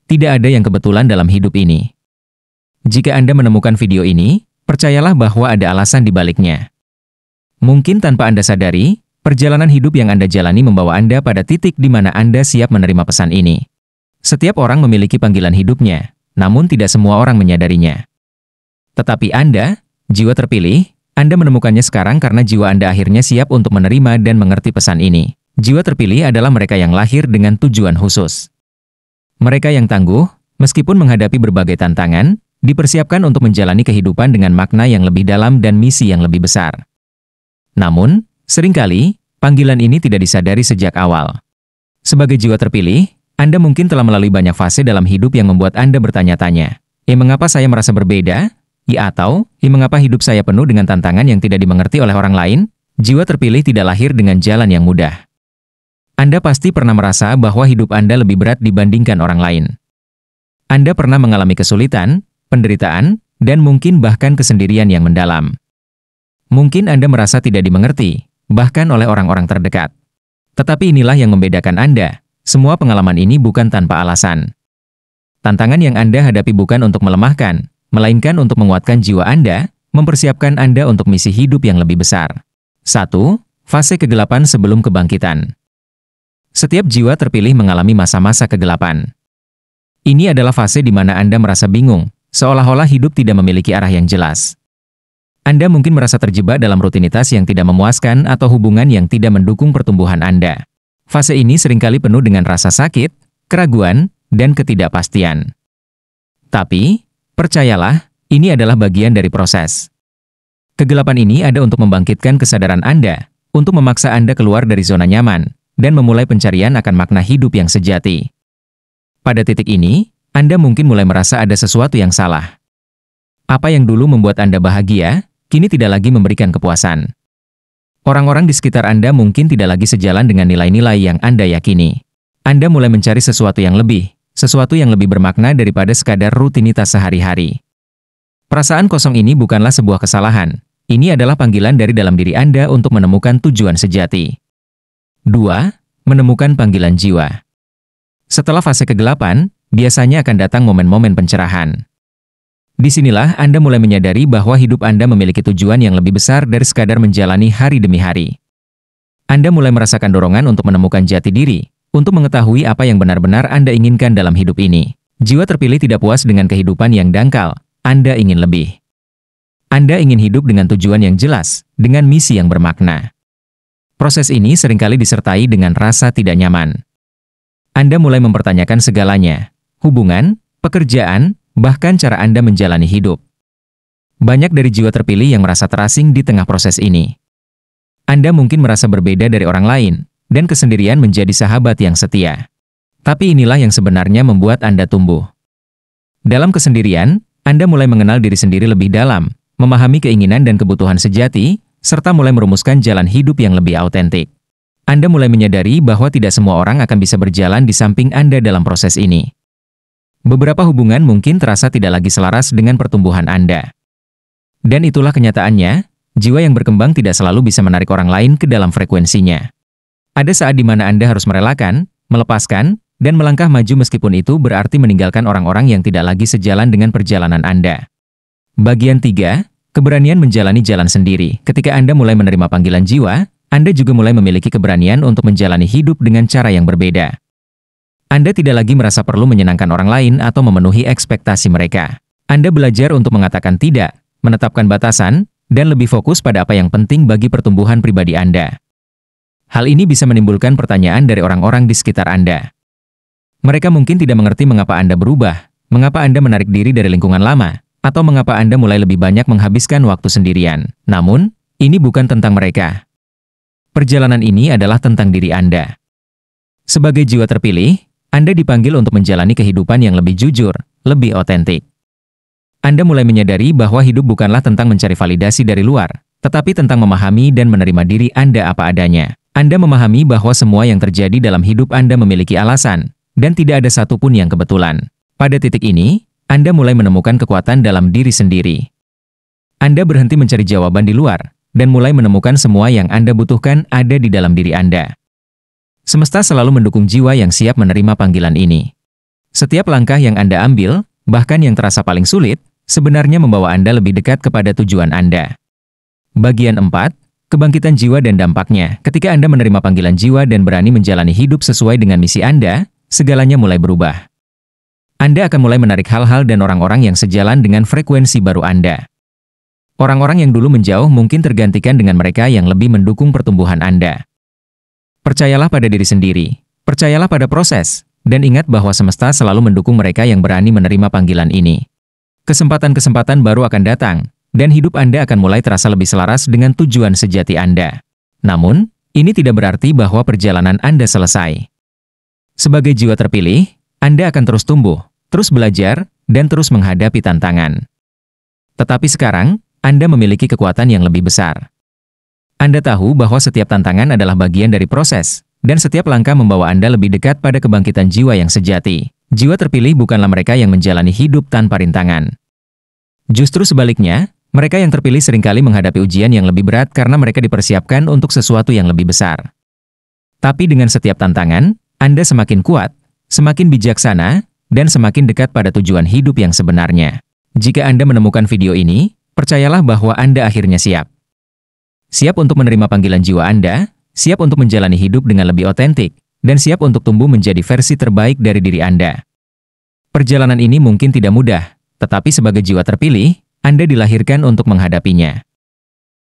tidak ada yang kebetulan dalam hidup ini. Jika Anda menemukan video ini, percayalah bahwa ada alasan di baliknya. Mungkin tanpa Anda sadari, perjalanan hidup yang Anda jalani membawa Anda pada titik di mana Anda siap menerima pesan ini. Setiap orang memiliki panggilan hidupnya, namun tidak semua orang menyadarinya. Tetapi Anda, jiwa terpilih, Anda menemukannya sekarang karena jiwa Anda akhirnya siap untuk menerima dan mengerti pesan ini. Jiwa terpilih adalah mereka yang lahir dengan tujuan khusus. Mereka yang tangguh, meskipun menghadapi berbagai tantangan, dipersiapkan untuk menjalani kehidupan dengan makna yang lebih dalam dan misi yang lebih besar. Namun, seringkali, panggilan ini tidak disadari sejak awal. Sebagai jiwa terpilih, Anda mungkin telah melalui banyak fase dalam hidup yang membuat Anda bertanya-tanya, mengapa saya merasa berbeda? Atau, mengapa hidup saya penuh dengan tantangan yang tidak dimengerti oleh orang lain? Jiwa terpilih tidak lahir dengan jalan yang mudah. Anda pasti pernah merasa bahwa hidup Anda lebih berat dibandingkan orang lain. Anda pernah mengalami kesulitan, penderitaan, dan mungkin bahkan kesendirian yang mendalam. Mungkin Anda merasa tidak dimengerti, bahkan oleh orang-orang terdekat. Tetapi inilah yang membedakan Anda. Semua pengalaman ini bukan tanpa alasan. Tantangan yang Anda hadapi bukan untuk melemahkan, melainkan untuk menguatkan jiwa Anda, mempersiapkan Anda untuk misi hidup yang lebih besar. 1. Fase kegelapan sebelum kebangkitan. Setiap jiwa terpilih mengalami masa-masa kegelapan. Ini adalah fase di mana Anda merasa bingung, seolah-olah hidup tidak memiliki arah yang jelas. Anda mungkin merasa terjebak dalam rutinitas yang tidak memuaskan atau hubungan yang tidak mendukung pertumbuhan Anda. Fase ini seringkali penuh dengan rasa sakit, keraguan, dan ketidakpastian. Tapi, percayalah, ini adalah bagian dari proses. Kegelapan ini ada untuk membangkitkan kesadaran Anda, untuk memaksa Anda keluar dari zona nyaman, dan memulai pencarian akan makna hidup yang sejati. Pada titik ini, Anda mungkin mulai merasa ada sesuatu yang salah. Apa yang dulu membuat Anda bahagia, kini tidak lagi memberikan kepuasan. Orang-orang di sekitar Anda mungkin tidak lagi sejalan dengan nilai-nilai yang Anda yakini. Anda mulai mencari sesuatu yang lebih bermakna daripada sekadar rutinitas sehari-hari. Perasaan kosong ini bukanlah sebuah kesalahan. Ini adalah panggilan dari dalam diri Anda untuk menemukan tujuan sejati. 2. Menemukan panggilan jiwa. Setelah fase kegelapan, biasanya akan datang momen-momen pencerahan. Disinilah Anda mulai menyadari bahwa hidup Anda memiliki tujuan yang lebih besar dari sekadar menjalani hari demi hari. Anda mulai merasakan dorongan untuk menemukan jati diri, untuk mengetahui apa yang benar-benar Anda inginkan dalam hidup ini. Jiwa terpilih tidak puas dengan kehidupan yang dangkal, Anda ingin lebih. Anda ingin hidup dengan tujuan yang jelas, dengan misi yang bermakna. Proses ini seringkali disertai dengan rasa tidak nyaman. Anda mulai mempertanyakan segalanya, hubungan, pekerjaan, bahkan cara Anda menjalani hidup. Banyak dari jiwa terpilih yang merasa terasing di tengah proses ini. Anda mungkin merasa berbeda dari orang lain, dan kesendirian menjadi sahabat yang setia. Tapi inilah yang sebenarnya membuat Anda tumbuh. Dalam kesendirian, Anda mulai mengenal diri sendiri lebih dalam, memahami keinginan dan kebutuhan sejati, serta mulai merumuskan jalan hidup yang lebih autentik. Anda mulai menyadari bahwa tidak semua orang akan bisa berjalan di samping Anda dalam proses ini. Beberapa hubungan mungkin terasa tidak lagi selaras dengan pertumbuhan Anda. Dan itulah kenyataannya, jiwa yang berkembang tidak selalu bisa menarik orang lain ke dalam frekuensinya. Ada saat di mana Anda harus merelakan, melepaskan, dan melangkah maju meskipun itu berarti meninggalkan orang-orang yang tidak lagi sejalan dengan perjalanan Anda. Bagian 3. Keberanian menjalani jalan sendiri. Ketika Anda mulai menerima panggilan jiwa, Anda juga mulai memiliki keberanian untuk menjalani hidup dengan cara yang berbeda. Anda tidak lagi merasa perlu menyenangkan orang lain atau memenuhi ekspektasi mereka. Anda belajar untuk mengatakan tidak, menetapkan batasan, dan lebih fokus pada apa yang penting bagi pertumbuhan pribadi Anda. Hal ini bisa menimbulkan pertanyaan dari orang-orang di sekitar Anda. Mereka mungkin tidak mengerti mengapa Anda berubah, mengapa Anda menarik diri dari lingkungan lama, atau mengapa Anda mulai lebih banyak menghabiskan waktu sendirian. Namun, ini bukan tentang mereka. Perjalanan ini adalah tentang diri Anda. Sebagai jiwa terpilih, Anda dipanggil untuk menjalani kehidupan yang lebih jujur, lebih otentik. Anda mulai menyadari bahwa hidup bukanlah tentang mencari validasi dari luar, tetapi tentang memahami dan menerima diri Anda apa adanya. Anda memahami bahwa semua yang terjadi dalam hidup Anda memiliki alasan, dan tidak ada satupun yang kebetulan. Pada titik ini, Anda mulai menemukan kekuatan dalam diri sendiri. Anda berhenti mencari jawaban di luar, dan mulai menemukan semua yang Anda butuhkan ada di dalam diri Anda. Semesta selalu mendukung jiwa yang siap menerima panggilan ini. Setiap langkah yang Anda ambil, bahkan yang terasa paling sulit, sebenarnya membawa Anda lebih dekat kepada tujuan Anda. Bagian 4. Kebangkitan jiwa dan dampaknya. Ketika Anda menerima panggilan jiwa dan berani menjalani hidup sesuai dengan misi Anda, segalanya mulai berubah. Anda akan mulai menarik hal-hal dan orang-orang yang sejalan dengan frekuensi baru Anda. Orang-orang yang dulu menjauh mungkin tergantikan dengan mereka yang lebih mendukung pertumbuhan Anda. Percayalah pada diri sendiri, percayalah pada proses, dan ingat bahwa semesta selalu mendukung mereka yang berani menerima panggilan ini. Kesempatan-kesempatan baru akan datang, dan hidup Anda akan mulai terasa lebih selaras dengan tujuan sejati Anda. Namun, ini tidak berarti bahwa perjalanan Anda selesai. Sebagai jiwa terpilih, Anda akan terus tumbuh, terus belajar, dan terus menghadapi tantangan. Tetapi sekarang, Anda memiliki kekuatan yang lebih besar. Anda tahu bahwa setiap tantangan adalah bagian dari proses, dan setiap langkah membawa Anda lebih dekat pada kebangkitan jiwa yang sejati. Jiwa terpilih bukanlah mereka yang menjalani hidup tanpa rintangan. Justru sebaliknya, mereka yang terpilih seringkali menghadapi ujian yang lebih berat karena mereka dipersiapkan untuk sesuatu yang lebih besar. Tapi dengan setiap tantangan, Anda semakin kuat, semakin bijaksana, dan semakin dekat pada tujuan hidup yang sebenarnya. Jika Anda menemukan video ini, percayalah bahwa Anda akhirnya siap. Siap untuk menerima panggilan jiwa Anda, siap untuk menjalani hidup dengan lebih otentik, dan siap untuk tumbuh menjadi versi terbaik dari diri Anda. Perjalanan ini mungkin tidak mudah, tetapi sebagai jiwa terpilih, Anda dilahirkan untuk menghadapinya.